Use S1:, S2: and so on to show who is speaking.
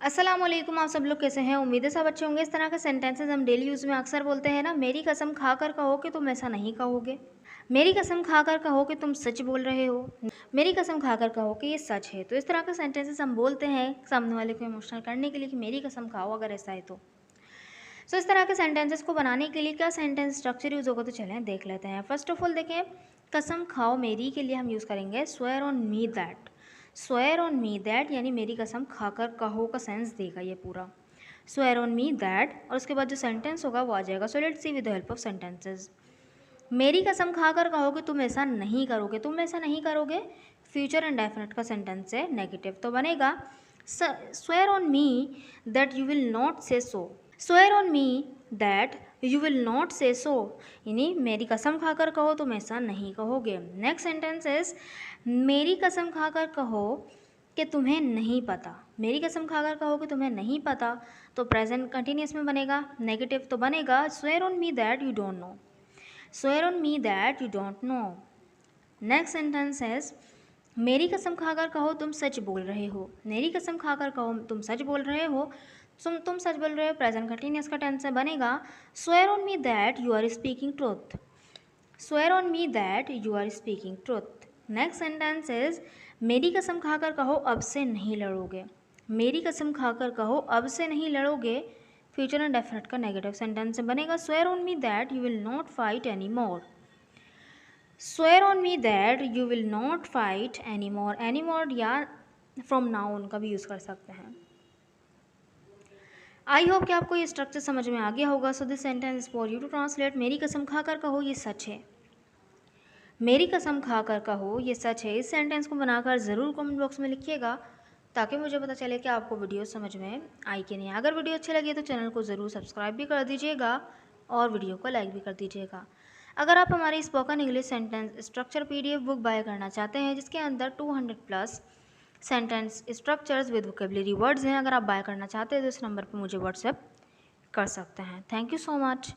S1: अस्सलाम वालेकुम। आप सब लोग कैसे हैं? उम्मीद है सब अच्छे होंगे। इस तरह के सेंटेंसेस हम डेली यूज़ में अक्सर बोलते हैं ना, मेरी कसम खाकर कहो कि तुम ऐसा नहीं कहोगे, मेरी कसम खाकर कहो कि तुम सच बोल रहे हो, मेरी कसम खाकर कहो कि ये सच है। तो इस तरह के सेंटेंसेस हम बोलते हैं सामने वाले को इमोशनल करने के लिए कि मेरी कसम खाओ अगर ऐसा है तो। सो इस तरह के सेंटेंसेस को बनाने के लिए क्या सेंटेंस स्ट्रक्चर यूज़ होगा तो चलें देख लेते हैं। फर्स्ट ऑफ ऑल देखें, कसम खाओ मेरी के लिए हम यूज़ करेंगे swear on me that. Swear on me that यानी मेरी कसम खाकर कहो का सेंस देगा ये पूरा। स्वेयर ऑन मी दैट और उसके बाद जो सेंटेंस होगा वो आ जाएगा। So let's see with the help of sentences. मेरी कसम खाकर कहो कि तुम ऐसा नहीं करोगे, तुम ऐसा नहीं करोगे फ्यूचर इंडेफिनिट का सेंटेंस है, नेगेटिव तो बनेगा swear on me that you will not say so. Swear on me that you will not say so यानी मेरी कसम खाकर कहो तुम ऐसा नहीं कहोगे। नेक्स्ट सेंटेंस इज मेरी कसम खाकर कहो कि तुम्हें नहीं पता। मेरी कसम खाकर कहो कि तुम्हें नहीं पता तो प्रेजेंट कंटिन्यूस में बनेगा, नेगेटिव तो बनेगा swear on me that you don't know. Swear on me that you don't know. Next sentence है मेरी कसम खाकर कहो तुम सच बोल रहे हो। मेरी कसम खाकर कहो तुम सच बोल रहे हो, तुम सच बोल रहे हो प्रेजेंट कंटिन्यूस का टेंस से बनेगा swear on me that you are speaking truth. Swear on me that you are speaking truth. Next sentence is मेरी कसम खाकर कहो अब से नहीं लड़ोगे। मेरी कसम खाकर कहो अब से नहीं लड़ोगे फ्यूचर एंड डेफिनेट का नेगेटिव सेंटेंस से बनेगा swear on me that you will not fight any more. Swear on me that you will not fight any more या फ्रॉम नाउ उनका भी यूज़ कर सकते हैं। आई होप कि आपको ये स्ट्रक्चर समझ में आ गया होगा। So this sentence for you to translate. मेरी कसम खाकर कहो ये सच है। मेरी कसम खाकर कहो ये सच है। इस सेंटेंस को बनाकर ज़रूर कमेंट बॉक्स में लिखिएगा ताकि मुझे पता चले कि आपको वीडियो समझ में आई कि नहीं। अगर वीडियो अच्छी लगी तो चैनल को ज़रूर सब्सक्राइब भी कर दीजिएगा और वीडियो को लाइक भी कर दीजिएगा। अगर आप हमारी spoken English sentence structure PDF book by करना चाहते हैं जिसके अंदर 200 plus sentence structures with vocabulary words हैं, अगर आप बाय करना चाहते हैं तो इस नंबर पर मुझे व्हाट्सएप कर सकते हैं। Thank you so much.